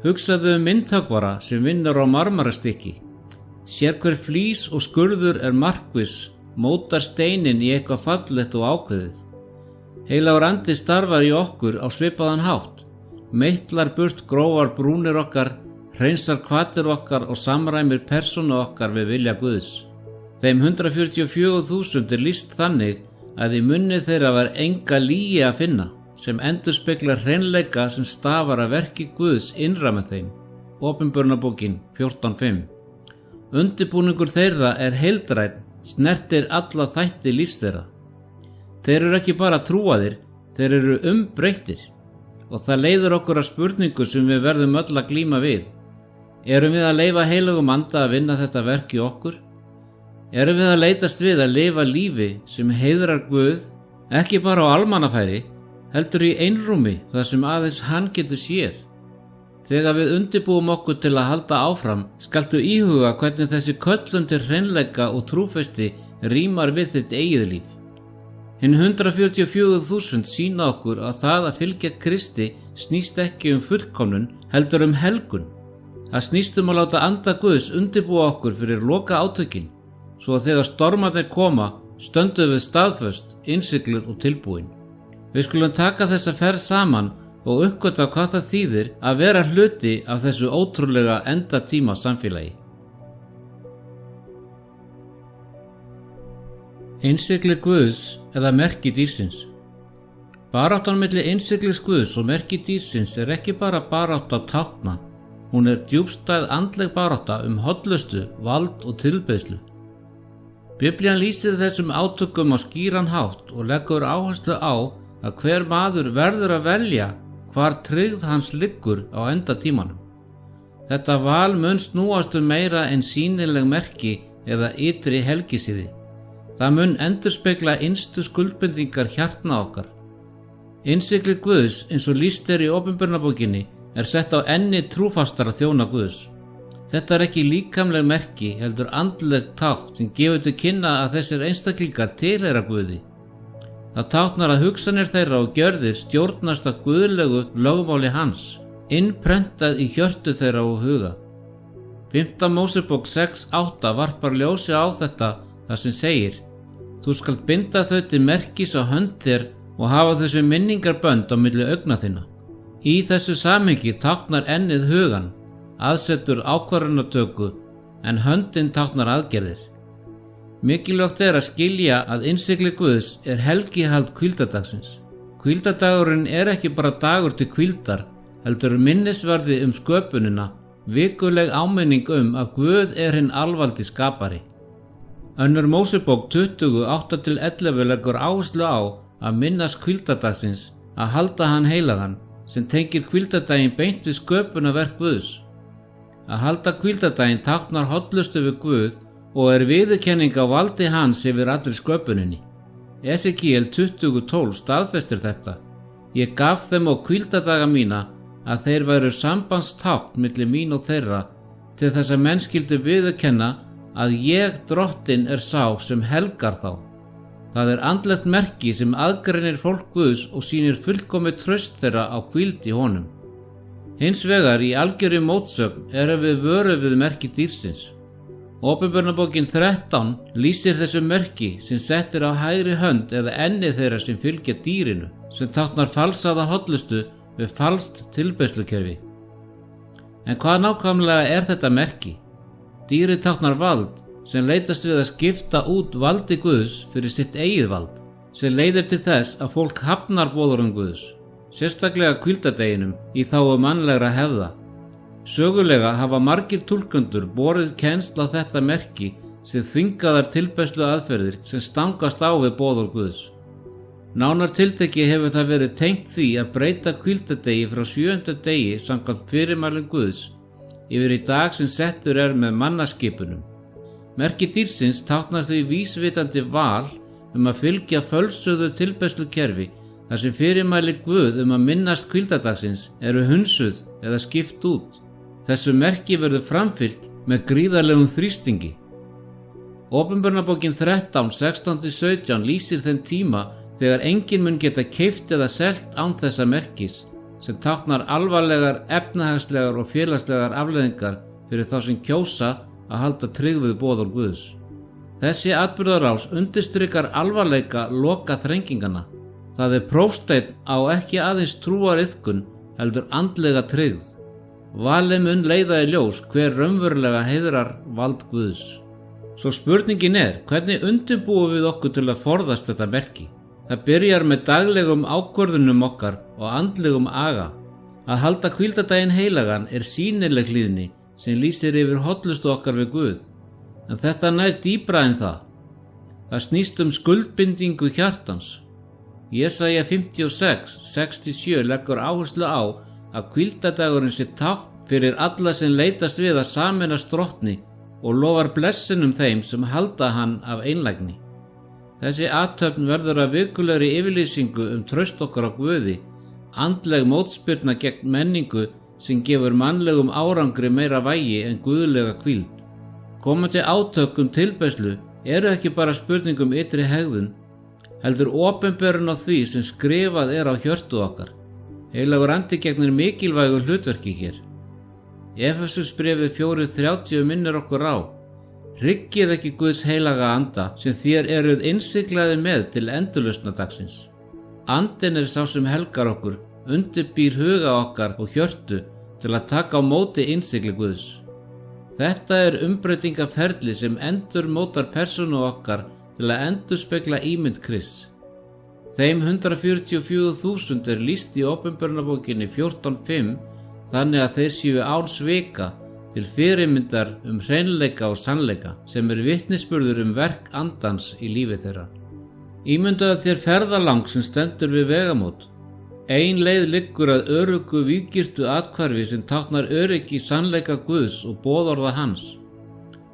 Hugsaðu myndhöggvara sem vinnur á marmarastykki. Sérhver flís og skurður er markviss, mótar steinin í eitthvað fallegt og ákveðið. Heilagur andi starfar í okkur á svipaðan hátt, meitlar burt grófar brúnir okkar, hreinsar hvatir okkar og samræmir persónu okkar við vilja Guðs. Þeim 144.000 er lýst þannig að í munni þeirra var enga lygi að finna, sem endurspeglar hreinleika sem stafar að verki Guðs innra með þeim. Opinberunarbókin 14:5. Undirbúningur þeirra er heildrænn, snertir alla þætti lífs þeirra. Þeir eru ekki bara trúaðir, þeir eru umbreyttir. Og það leiðir okkur að spurningu sem við verðum öll að glíma við. Erum við að leyfa heilögum anda að vinna þetta verk í okkur? Erum við að leitast við að lifa lífi sem heiðrar Guð, ekki bara á almannafæri, heldur í einrúmi þar sem aðeins hann getur séð? Þegar við undirbúum okkur til að halda áfram, skaltu íhuga hvernig þessi köllun til hreinleika og trúfesti rímar við þitt eigið líf. Hinn 144.000 sýna okkur að það að fylgja Kristi snýst ekki fullkomnun, heldur helgun. Það snýst að láta anda Guðs undirbúa okkur fyrir loka átökin, svo að þegar stormarnir koma, stöndum við staðföst, innsigluð og tilbúin. Við skulum taka þessa ferð saman og uppgöta hvað það þýðir að vera hluti af þessu ótrúlega endatíma samfélagi. Innsigli Guðs eða merki dýrsins. Baráttan milli innsiglis Guðs og merki dýrsins er ekki bara barátta tákna, hún er djúpstæð andleg barátta hollustu, vald og tilbeiðslu. Biblían lýsir þessum átökum á skýran hátt og leggur áherslu á að hver maður verður að velja hvar tryggð hans liggur á endatímanum. Þetta val mun snúast meira en sýnileg merki eða ytri helgisíði. Það mun endurspegla innstu skuldbindingar hjartna okkar. Innsigli Guðs eins og lýst er í Opinberunarbókinni er sett á enni trúfastara þjóna Guðs. Þetta er ekki líkamleg merki, heldur andleg tákn sem gefur til kynna að þessir einstaklingar tilheyra Guði. Það táknar að hugsanir þeirra og gjörðir stjórnast af guðlegu lögmáli hans, innprentað í hjörtu þeirra og huga. 5. Mósebók 6:8 varpar ljósi á þetta þar sem segir: Þú skalt binda þau til merkis á hönd þér og hafa þessu minningarbönd á milli augna þinna. Í þessu samhengi táknar ennið hugan, aðsetur ákvarðanatöku, en höndin táknar aðgerðir. Mikilvægt er að skilja að innsigli Guðs er helgihald hvíldardagsins. Hvíldardagurinn er ekki bara dagur til hvíldar, heldur minnisvarði sköpunina, vikuleg áminning að Guð er hinn alvaldi skapari. Önnur Mósebók 20:8-11 leggur áherslu á að minnast hvíldardagsins, að halda hann heilagan, sem tengir hvíldardaginn beint við sköpunarverk Guðs. Að halda hvíldardaginn táknar hollustu við Guð og er viðurkenning á valdi hans yfir allri sköpuninni. Esekiel 20:12 staðfestir þetta: Ég gaf þeim á hvíldardaga mína að þeir væru sambandstákn milli mín og þeirra, til þess að menn skyldu viðurkenna að ég, Drottinn, er sá sem helgar þá. Það er andlegt merki sem aðgreinir fólk Guðs og sýnir fullkomið traust þeirra á hvíld í honum. Hins vegar í algjörri mótsögn erum við vöruð við merki dýrsins. Opinberunarbókin 13 lýsir þessu merki sem settir á hægri hönd eða enni þeirra sem fylgja dýrinu, sem táknar falsaða hollustu við falskt tilbeiðslukerfi. En hvað nákvæmlega er þetta merki? Dýrið táknar vald, sem leitast við að skipta út valdi Guðs fyrir sitt eigið vald, sem leiðir til þess að fólk hafnar boðorðum Guðs, sérstaklega hvíldardeginum í þágu mannlegra hefða. Sögulega hafa margir túlkendur borið kennsl á þetta merki sem þvingaðar tilbeiðslu aðferðir sem stangast á við boðorð Guðs. Nánar tilteki hefur það verið tengt því að breyta hvíldardegi frá 7. degi samkvæmt fyrirmælum Guðs yfir í dag sem settur er með mannaskipunum. Merki dýrsins táknar því vísvitandi val að fylgja fölsuðu tilbeiðslukerfi þar sem fyrirmæli Guð að minnast hvíldardagsins eru hunsuð eða skipt út. Þessu merki verður framfylgt með gríðarlegum þrýstingi. Opinberunarbókin 13, 16-17 lýsir þeim tíma þegar enginn mun geta keypt eða selt án þessa merkis, sem táknar alvarlegar efnahagslegar og félagslegar afleiðingar fyrir þá sem kjósa að halda tryggð við boðorð Guðs. Þessi atburðarás undirstrikar alvarleika loka þrengingana. Það prófsteinn á ekki aðeins trúariðkun heldur andlega tryggð. Valið mun leiða í ljós hver raunverulega heiðrar vald Guðs. Svo spurningin hvernig undirbúum við okkur til að forðast þetta merki? Það byrjar með daglegum ákvörðunum okkar og andlegum aga. Að halda hvíldardaginn heilagan sýnileg hlýðni sem lýsir yfir hollustu okkar við Guð. En þetta nær dýpra en það. Það snýst skuldbindingu hjartans. Jesaja 56, 67 leggur áherslu á að hvíldardagurinn sé tákn fyrir alla sem leitast við að sameinast Drottni og lofar blessunum þeim sem halda hann af einlægni. Þessi athöfn verður að vikulegri yfirlýsingu traust okkar á Guði, andleg mótspyrna gegn menningu sem gefur mannlegum árangri meira vægi en guðlega hvíld. Komandi átök tilbeiðslu eru ekki bara spurning ytri hegðun, heldur opinberun á því sem skrifað á hjörtu okkar. Heilagur andi gegnir mikilvægu hlutverki hér. Efesusbréfið 4:30 minnir okkur á: Hryggið ekki Guðs heilaga anda sem þér eruð innsiglaðir með til endurlausnadagsins. Andinn sá sem helgar okkur, undirbýr huga okkar og hjörtu til að taka á móti innsigli Guðs. Þetta umbreytingaferli sem endurmótar persónu okkar til að endurspegla ímynd Krists. Þeim 144.000 lýst í opinberunarbókinni 14:5 þannig að þeir séu án svika til fyrirmyndar hreinleika og sannleika sem vitnisburður verk andans í lífi þeirra. Ímyndaðu þér ferðalang sem stendur við vegamót. Ein leið liggur að öruggu víggirtu athvarfi sem táknar öryggi sannleika Guðs og boðorða hans.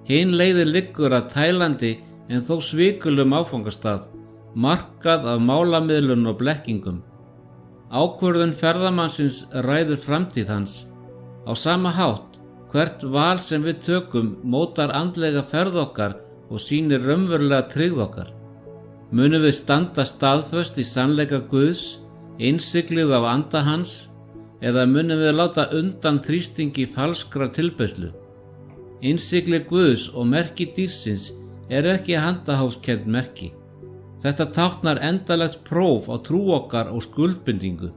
Hin leiðin liggur að tælandi en þó svikulum áfangastað, markað af málamiðlun og blekkingum. Ákvörðun ferðamannsins ræður framtíð hans. Á sama hátt, hvert val sem við tökum mótar andlega ferð okkar og sýnir raunverulega tryggð okkar. Munum við standa staðföst í sannleika Guðs, innsiglið af anda hans, eða munum við láta undan þrýstingi falskra tilbeiðslu? Innsigli Guðs og merki dýrsins ekki handahófskennd merki. Þetta táknar endalegt próf á trú okkar og skuldbindingu.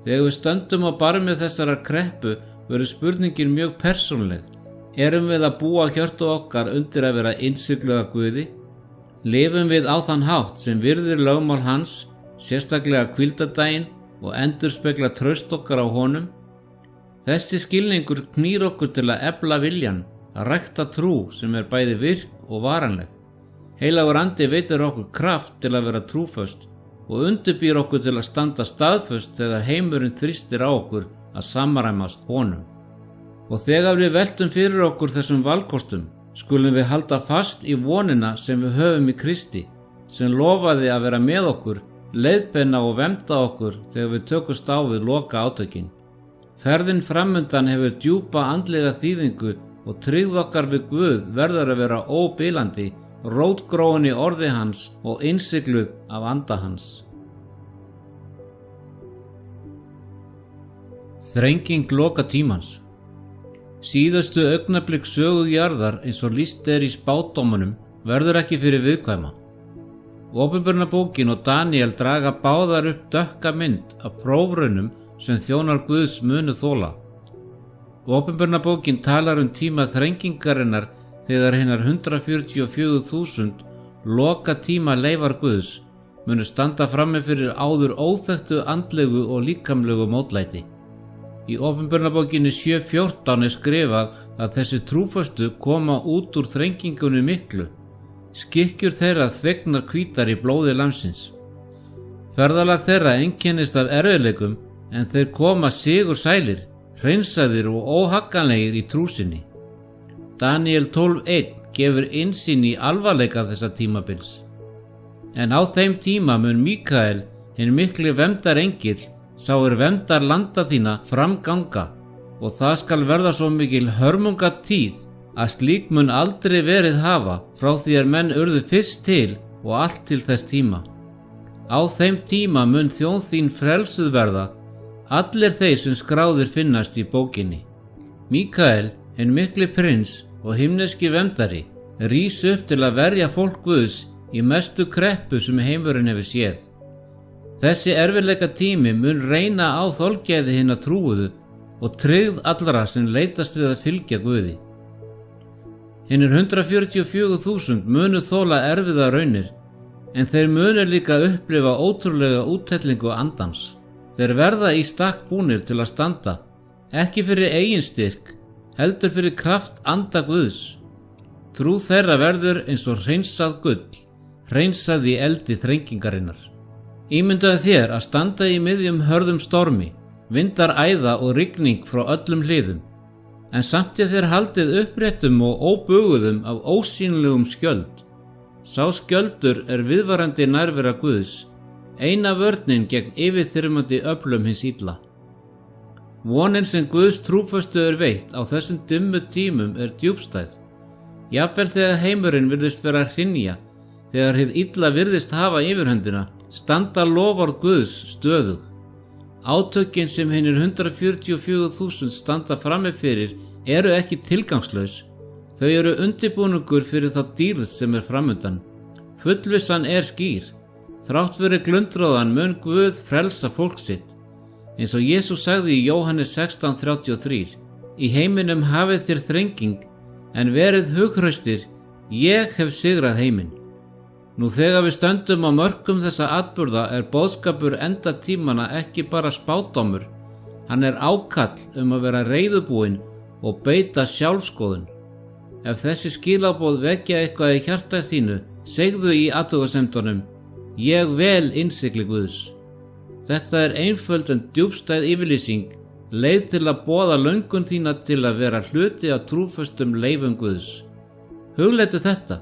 Þegar við stöndum á barmi þessarar kreppu verður spurningin mjög persónuleg. Erum við að búa hjörtu okkar undir að vera innsigluð af Guði? Lifum við á þann hátt sem virðir lögmál hans, sérstaklega hvíldardaginn og endurspegla traust okkar á honum? Þessi skilningur knýr okkur til að efla viljan, að rækta trú sem bæði virk og varanleg. Heilagur andi veitir okkur kraft til að vera trúföst og undirbýr okkur til að standa staðföst þegar heimurinn þrýstir á okkur að samræmast honum. Og þegar við veltum fyrir okkur þessum valkostum, skulum við halda fast í vonina sem við höfum í Kristi, sem lofaði að vera með okkur, leiðbeina og vernda okkur þegar við tökumst á við loka átökin. Ferðin framundan hefur djúpa andlega þýðingu og tryggð okkar við Guð verður að vera óbilandi, rótgróin í orði hans og innsigluð af anda hans. Þrenging loka tímans. Síðustu augnablik sögu jarðar eins og lýst í spádómunum verður ekki fyrir viðkvæma. Opinberunarbókin og Daniel draga báðar upp dökka mynd af prófraunum sem þjónar Guðs munu þola. Opinberunarbókin talar tíma þrengingarinnar þegar hinar 144.000 loka tíma leifar Guðs munu standa frammi fyrir áður óþekktu andlegu og líkamlegu mótlæti. Í opinberunarbókinni 7:14 skrifað að þessi trúföstu koma út úr þrengingunni miklu, skikkjur þeirra þvegnar hvítar í blóði lamsins. Ferðalag þeirra einkennist af erfiðleikum en þeir koma sigursælir, hreinsaðir og óhagganlegir í trú sinni. Daniel 12:1 gefur innsýn í alvarleika þessa tímabils. En á þeim tíma mun Míkael, hinn mikli verndarengill, sá verndar landa þína framganga, og það skal verða svo mikil hörmungatíð að slík mun aldrei verið hafa frá því menn urðu fyrst til og allt til þess tíma. Á þeim tíma mun þjóð þín frelsuð verða, allir þeir sem skráðir finnast í bókinni. Míkael, hinn mikli prins og himneski verndari, rís upp til að verja fólk Guðs í mestu kreppu sem heimurinn hefur séð. Þessi erfiðleika tími mun reyna á þolgæði hinna trúuðu og tryggð allra sem leitast við að fylgja Guði. Hinnir 144.000 munu þola erfiða raunir, en þeir munu líka upplifa ótrúlega úthellingu andans. Þeir verða í stakk búnir til að standa, ekki fyrir eigin styrk, heldur fyrir kraft anda Guðs. Trú þeirra verður eins og hreinsað gull, hreinsað í eldi þrengingarinnar. Ímyndaðu þér að standa í miðjum hörðum stormi, vindar æða og rigning frá öllum hliðum, en samt þér haldið uppréttum og óbuguðum af ósýnilegum skjöld. Sá skjöldur viðvarandi nærvera Guðs, eina vörnin gegn yfirþyrmandi öflum hins illa. Vonin sem Guðs trúföstu veitt á þessum dimmu tímum djúpstæð. Jafnvel þegar heimurinn virðist vera að hrynja, þegar hið illa virðist hafa yfirhöndina, standa loforð Guðs stöðug. Átökin sem hinir 144.000 standa frammi fyrir ekki tilgangslaus. Þau undirbúningur fyrir þá dýrð sem framundan. Fullvissan skýr. Þrátt fyrir glundróðan mun Guð frelsa fólk sitt. Eins og Jesús sagði í Jóhannes 16:33: Í heiminum hafið þér þrenging, en verið hughraustir, ég hef sigrað heiminn. Nú þegar við stöndum á mörkum þessa atburða boðskapur enda tímana ekki bara spádómur, hann ákall að vera reiðubúinn og beita sjálfskoðun. Ef þessi skilaboð vekja eitthvað í hjarta þínu, segðu í athugasemdunum: Ég vel innsigli Guðs. Þetta einföld en djúpstæð yfirlýsing, leið til að boða löngun þína til að vera hluti af trúföstum leifum Guðs. Hugleitu þetta.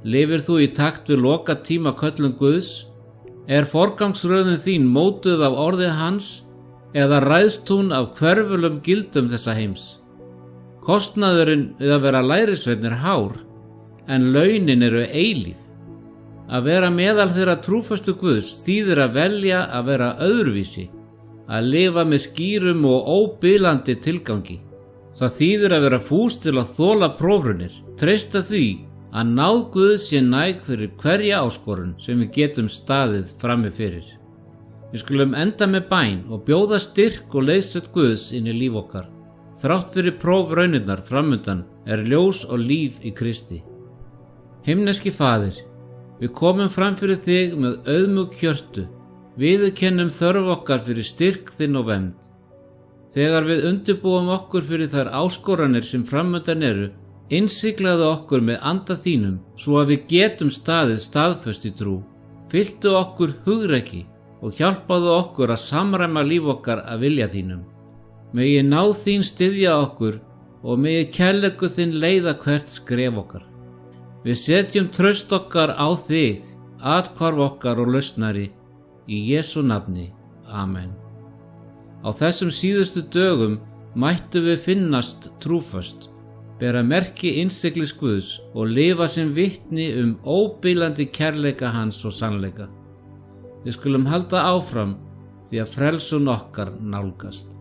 Lifir þú í takt við loka tíma köllum Guðs? Forgangsröðin þín mótuð af orði hans, eða ræðst hún af hverfulum gildum þessa heims? Kostnaðurinn við að vera lærisveinn hár, en launin eilíf. Að vera meðal þeirra trúföstu Guðs þýðir að velja að vera öðruvísi, að lifa með skýrum og óbilandi tilgangi. Það þýðir að vera fús til að þola prófraunir, treysta því að náð Guðs sé næg fyrir hverja áskorun sem við getum staðið frammi fyrir. Við skulum enda með bæn og bjóða styrk og leiðsögn Guðs inn í líf okkar. Þrátt fyrir prófraunirnar framundan ljós og líf í Kristi. Himneski Faðir, við komum fram fyrir þig með auðmjúk hjörtu, viðurkennum þörf okkar fyrir styrk þinn og vernd. Þegar við undirbúum okkur fyrir þær áskoranir sem framundan innsiglaðu okkur með anda þínum svo að við getum staðið staðföst í trú. Fylltu okkur hugrekki og hjálpaðu okkur að samræma líf okkar að vilja þínum. Megi náð þín styðja okkur og megi kærleikur þinn leiða hvert skref okkar. Við setjum traust okkar á þig, athvarf okkar og lausnari, í Jesú nafni. Amen. Á þessum síðustu dögum mættu við finnast trúföst, bera merki innsiglis Guðs og lifa sem vitni óbilandi kærleika hans og sannleika. Við skulum halda áfram því að frelsun okkar nálgast.